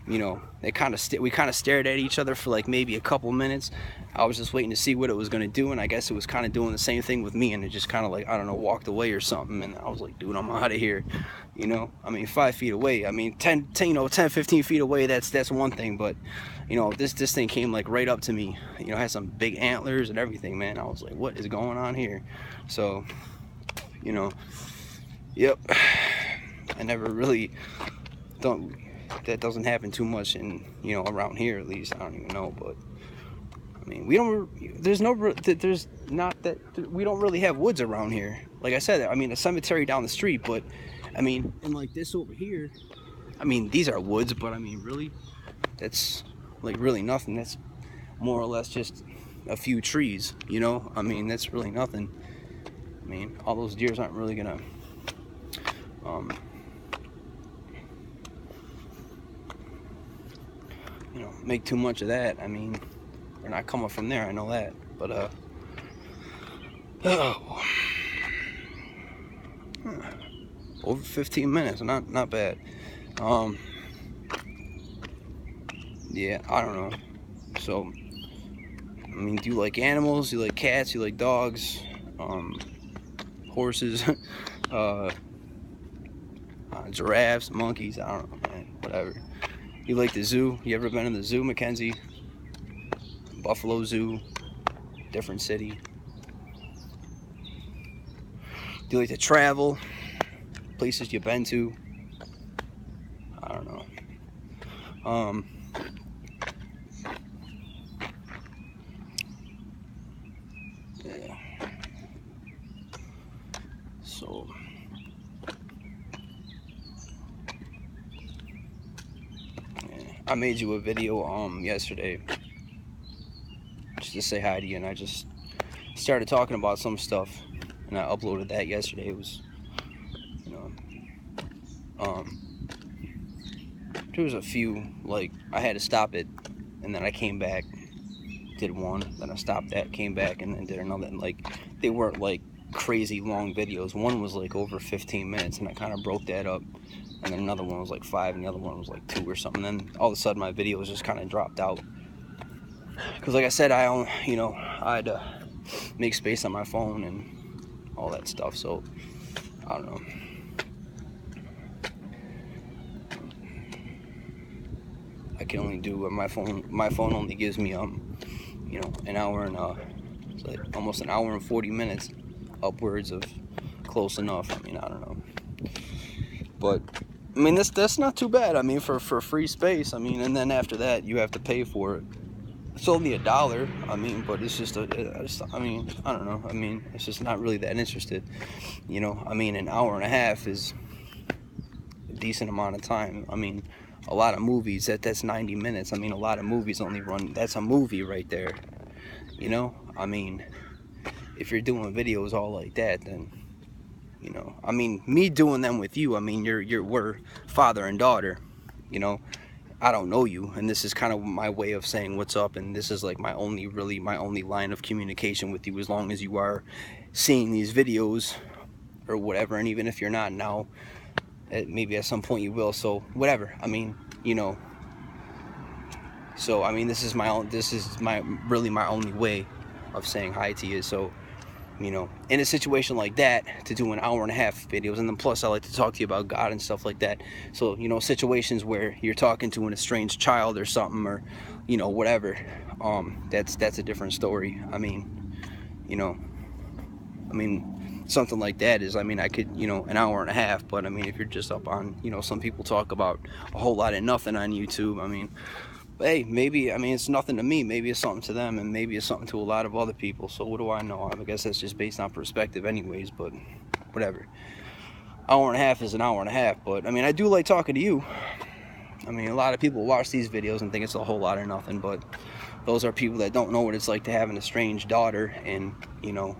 you know, we kind of stared at each other for like maybe a couple minutes. I was just waiting to see what it was gonna do, and I guess it was kind of doing the same thing with me, and it just kind of like, I don't know, walked away or something. And I was like, dude, I'm out of here. You know, I mean, 5 feet away. I mean, 10, 15 feet away. That's one thing, but you know, this thing came like right up to me. You know, had some big antlers and everything, man. I was like, what is going on here? So, you know, yep. I never really don't. That doesn't happen too much in, you know, around here at least. I don't even know, but I mean, we don't. There's not that we don't really have woods around here. Like I said, I mean, a cemetery down the street, but I mean, and like this over here. I mean, these are woods, but I mean, really, that's like really nothing. That's more or less just a few trees, you know. I mean, that's really nothing. I mean, all those deers aren't really gonna you know, make too much of that. I mean, they're not coming from there, I know that. But oh, over 15 minutes, not bad. Yeah, I don't know. So, I mean, do you like animals? Do you like cats? Do you like dogs? Horses? Giraffes? Monkeys? I don't know, man. Whatever. You like the zoo? You ever been in the zoo, Mackenzie? Buffalo Zoo? Different city? Do you like to travel? Places you've been to? I don't know. Yeah. So, yeah. I made you a video yesterday just to say hi to you, and I just started talking about some stuff, and I uploaded that yesterday. It was, you know, there was a few, like, I had to stop it, and then I came back, did one, then I stopped that, came back, and then did another. And like, they weren't like crazy long videos. One was like over 15 minutes, and I kind of broke that up, and then another one was like 5, and the other one was like 2 or something. And then all of a sudden my videos just kind of dropped out, because like I said, I had to make space on my phone and all that stuff. So I don't know. I can only do what my phone only gives me you know, an hour and it's like almost an hour and 40 minutes upwards of close enough. I mean, I don't know, but I mean, that's not too bad. I mean, for free space. I mean, and then after that you have to pay for it. It's only $1. I mean, but it's just I mean, I don't know. I mean, it's just not really that interested. You know, I mean, an hour and a half is a decent amount of time. I mean, a lot of movies, that's 90 minutes. I mean, a lot of movies only run, that's a movie right there. You know, I mean, if you're doing videos all like that, then, you know, I mean, me doing them with you, I mean, we're father and daughter, you know. I don't know you, and this is kind of my way of saying what's up, and this is like my only line of communication with you, as long as you are seeing these videos or whatever. And even if you're not now, maybe at some point you will. So whatever. I mean, you know. So I mean, this is my only way of saying hi to you. So, you know, in a situation like that, to do an hour and a half videos, and then plus I like to talk to you about God and stuff like that. So, you know, situations where you're talking to an estranged child or something, or, you know, whatever, that's a different story. I mean, you know, I mean, something like that is, I mean, I could, you know, an hour and a half. But I mean, if you're just up on, you know, some people talk about a whole lot of nothing on YouTube. I mean, hey, maybe, I mean, it's nothing to me. Maybe it's something to them, and maybe it's something to a lot of other people. So what do I know? I guess that's just based on perspective anyways, but whatever. Hour and a half is an hour and a half, but I mean, I do like talking to you. I mean, a lot of people watch these videos and think it's a whole lot of nothing, but those are people that don't know what it's like to have an estranged daughter, and, you know,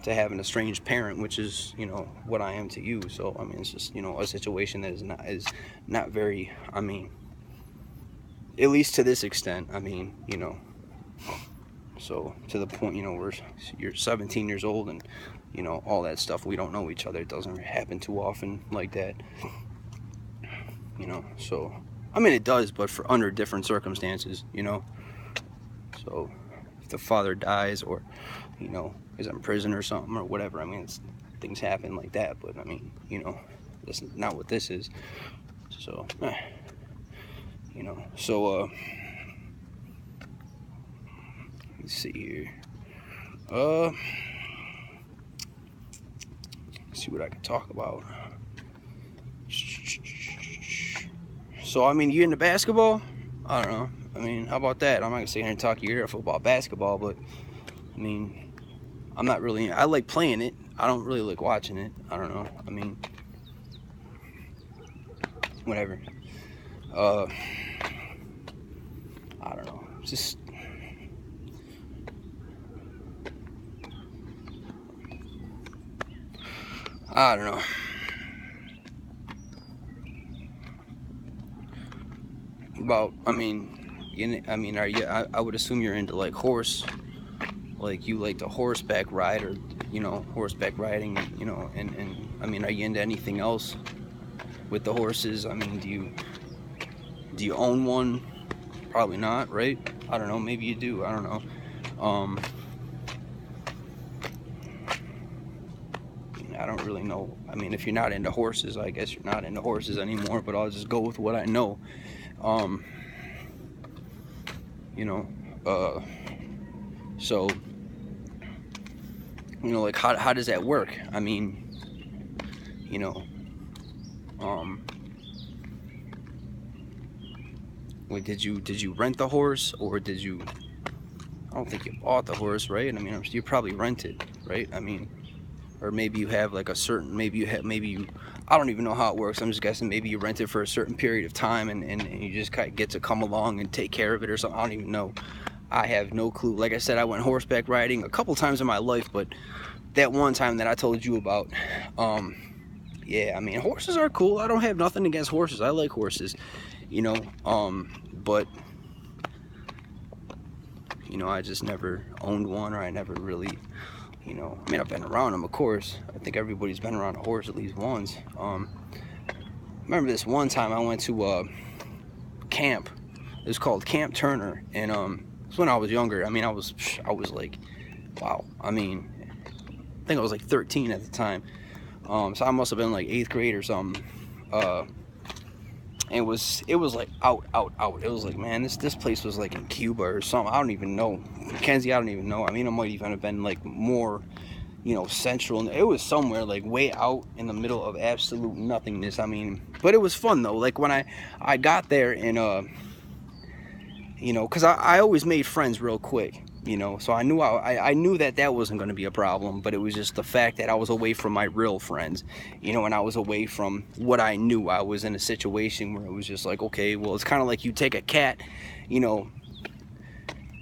to have an estranged parent, which is, you know, what I am to you. So I mean, it's just, you know, a situation that is not very, I mean, at least to this extent. I mean, you know, so to the point, you know, you're 17 years old, and, you know, all that stuff. We don't know each other. It doesn't happen too often like that. you know. So I mean, it does, but for under different circumstances, you know. So if the father dies, or you know, is in prison or something or whatever, I mean, things happen like that. But I mean, you know, that's not what this is. So you know, so let's see here. Let's see what I can talk about. So I mean, you into basketball? I don't know. I mean, how about that? I'm not gonna sit here and talk your ear off about basketball, but I mean, I'm not really. I like playing it. I don't really like watching it. I don't know. I mean, whatever. I don't know. Just I don't know. About, I mean, are you? I would assume you're into like like you like the horseback ride, or you know, horseback riding, you know, and I mean, are you into anything else with the horses? I mean, do you own one? Probably not, right? I don't know. Maybe you do. I don't know. I don't really know. I mean, if you're not into horses, I guess you're not into horses anymore. But I'll just go with what I know. You know, so you know, like how does that work? I mean, you know, like did you rent the horse, or did you? I don't think you bought the horse, right? I mean, you probably rented, right? I mean, or maybe you have like a certain, maybe you, I don't even know how it works. I'm just guessing. Maybe you rent it for a certain period of time, and you just kind of get to come along and take care of it or something. I don't even know. I have no clue. Like I said, I went horseback riding a couple times in my life, but that one time that I told you about, yeah, I mean, horses are cool. I don't have nothing against horses. I like horses, you know, but you know, I just never owned one, or I never really, you know, I mean, I've been around them, of course. I think everybody's been around a horse at least once. Remember this one time I went to camp. It was called Camp Turner, and it was when I was younger. I mean, I was like, wow. I mean, I think I was like 13 at the time. So I must have been like 8th grade or something. It was like out. It was like, man, this place was like in Cuba or something. I don't even know. Mackenzie, I don't even know. I mean, it might even have been like more, you know, central. It was somewhere like way out in the middle of absolute nothingness. I mean, but it was fun though. Like when I got there, and you know, because I always made friends real quick, you know, so I knew that wasn't going to be a problem. But it was just the fact that I was away from my real friends, you know, and I was away from what I knew. I was in a situation where it was just like, okay, well, it's kind of like you take a cat, you know,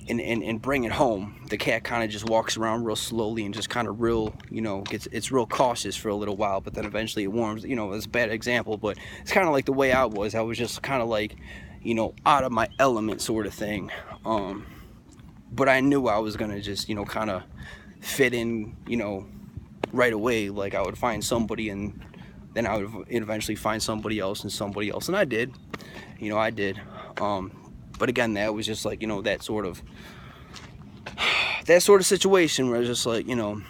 and bring it home. The cat kind of just walks around real slowly and just kind of real, you know, it's real cautious for a little while, but then eventually it warms. You know, it's a bad example, but it's kind of like the way I was just kind of like, you know, out of my element sort of thing. But I knew I was gonna just, you know, kind of fit in, you know, right away. Like I would find somebody, and then I would eventually find somebody else, and I did, you know, I did. But again, that was just like, you know, that sort of situation where it's just like, you know.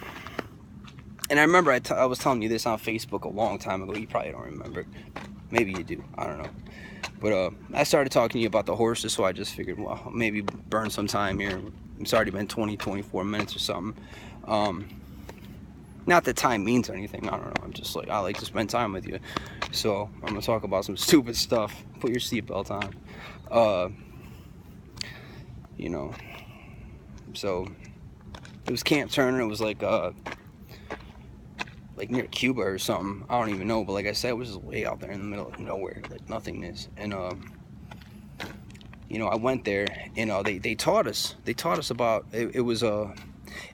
And I remember I was telling you this on Facebook a long time ago. You probably don't remember. Maybe you do. I don't know. But I started talking to you about the horses, so I just figured, well, maybe burn some time here. It's already been 24 minutes or something. Not that time means anything. I don't know. I'm just like, I like to spend time with you. So I'm going to talk about some stupid stuff. Put your seatbelt on. You know. So it was Camp Turner. It was like near Cuba or something. I don't even know, but like I said, it was just way out there in the middle of nowhere, like nothingness. And you know, I went there, and they taught us about it.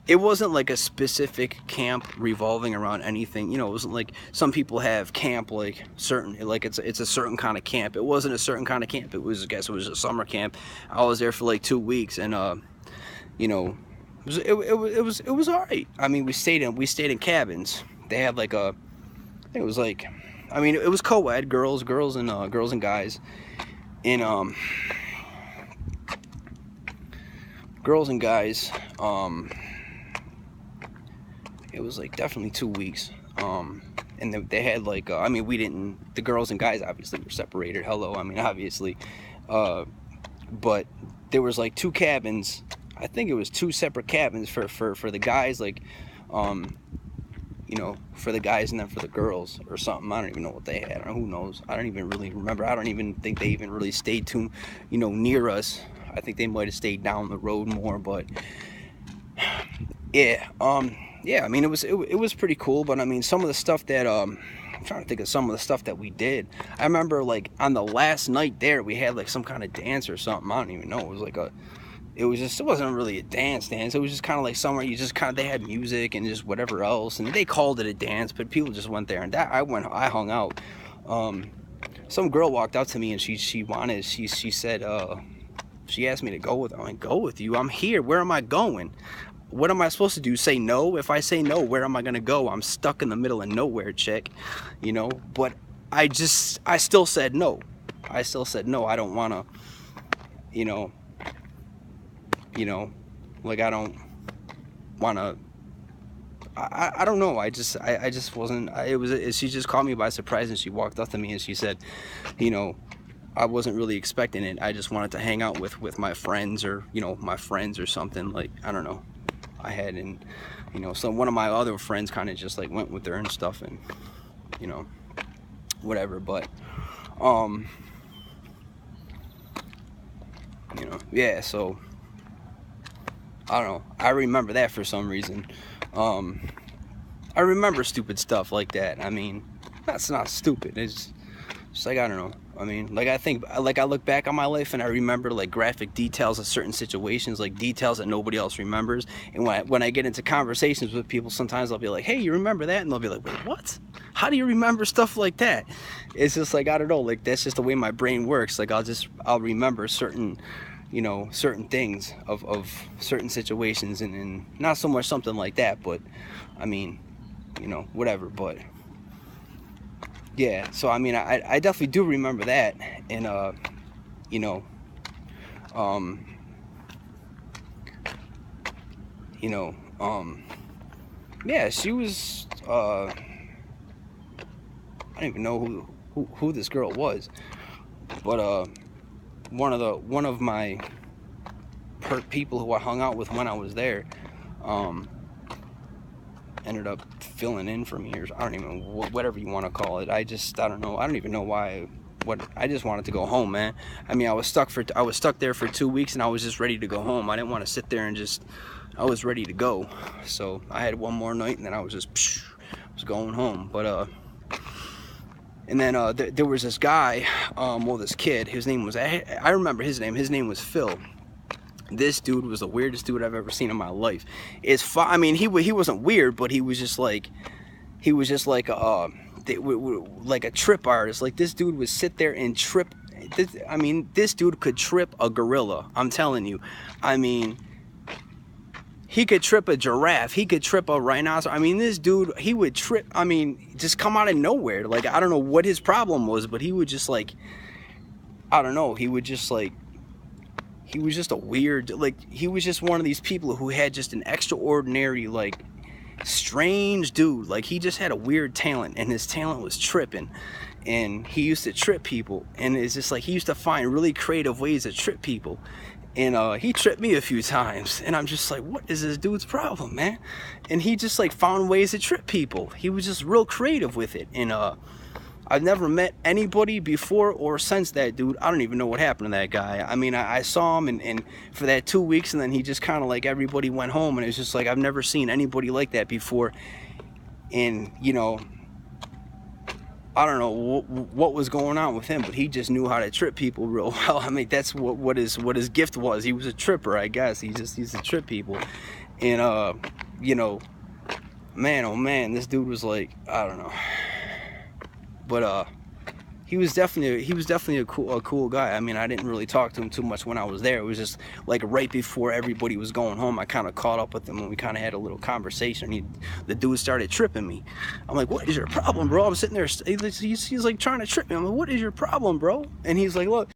It wasn't like a specific camp revolving around anything. You know, it wasn't like some people have camp like certain, like it's a certain kind of camp. It wasn't a certain kind of camp. It was, I guess it was a summer camp. I was there for like 2 weeks, and you know, it was all right. I mean, we stayed in cabins. They had like I think it was like I mean, it was co-ed, girls and guys, and girls and guys. It was like definitely 2 weeks. And they had like, I mean, we didn't. The girls and guys obviously were separated. Hello, I mean, obviously, but there was like 2 cabins. I think it was 2 separate cabins for the guys, like, you know, for the guys and then for the girls or something. I don't even know what they had. Who knows? I don't even really remember. I don't even think they even really stayed too, you know, near us. I think they might have stayed down the road more, but yeah, yeah. I mean, it was pretty cool. But I mean, some of the stuff that I'm trying to think of some of the stuff that we did. I remember like on the last night there, we had like some kind of dance or something. I don't even know. It was like it wasn't really a dance. It was just kind of like somewhere you just kind of, they had music and just whatever else, and they called it a dance, but people just went there, and that I hung out. Some girl walked up to me and she said, she asked me to go with her. I'm like, go with you? I'm here. Where am I going? What am I supposed to do? Say no? If I say no, where am I gonna go? I'm stuck in the middle of nowhere, chick. You know. But I still said no. I still said no. I don't wanna. You know, like I don't wanna. I don't know. I just wasn't. She just caught me by surprise, and she walked up to me and she said, you know, I wasn't really expecting it. I just wanted to hang out with my friends, or, you know, my friends or something. Like, I don't know. I had, and, you know, so one of my other friends kind of just like went with her and stuff, and, you know, whatever. But you know, yeah. So I don't know. I remember that for some reason. I remember stupid stuff like that. I mean, that's not stupid. It's just like, I don't know. I mean, like, I think, like, I look back on my life and I remember like graphic details of certain situations, like details that nobody else remembers. And when I get into conversations with people, sometimes I'll be like, hey, you remember that? And they'll be like, wait, what? How do you remember stuff like that? It's just like, I don't know, like, that's just the way my brain works. Like, I'll remember certain, you know, certain things of certain situations, and not so much something like that, but I mean, you know, whatever. But yeah, so I mean, I definitely do remember that. And you know, you know, yeah, she was, I don't even know who this girl was, but one of my people who I hung out with when I was there, ended up filling in for me, or I don't even, whatever you want to call it. I don't know. I don't even know why. I just wanted to go home, man. I mean, I was stuck there for 2 weeks, and I was just ready to go home. I didn't want to sit there and I was ready to go. So I had one more night, and then I was was going home. But and then there was this guy, well, this kid. His name was, I remember his name. His name was Phil. This dude was the weirdest dude I've ever seen in my life. I mean, he wasn't weird, but he was just like like a trip artist. Like, this dude would sit there and trip. I mean, this dude could trip a gorilla. I'm telling you. I mean, he could trip a giraffe. He could trip a rhinoceros. I mean, this dude, he would trip. I mean, just come out of nowhere. Like, I don't know what his problem was, but he would just like, I don't know. He would just like. He was just a weird, like, he was just one of these people who had just an extraordinary, like, strange dude. Like, he just had a weird talent, and his talent was tripping. And he used to trip people, and it's just like, he used to find really creative ways to trip people. And he tripped me a few times, and I'm just like, what is this dude's problem, man? And he just like found ways to trip people. He was just real creative with it. And I've never met anybody before or since that dude. I don't even know what happened to that guy. I mean, I saw him and for that 2 weeks, and then he just kind of like, everybody went home, and it's just like, I've never seen anybody like that before. And, you know, I don't know what was going on with him, but he just knew how to trip people real well. I mean, that's what his gift was. He was a tripper, I guess. He used to trip people. And, you know, man, oh man, this dude was like, I don't know. But he was definitely a cool guy. I mean, I didn't really talk to him too much when I was there. It was just like right before everybody was going home, I kind of caught up with him and we kind of had a little conversation. The dude started tripping me. I'm like, what is your problem, bro? I'm sitting there, he's like trying to trip me. I'm like, what is your problem, bro? And he's like, look,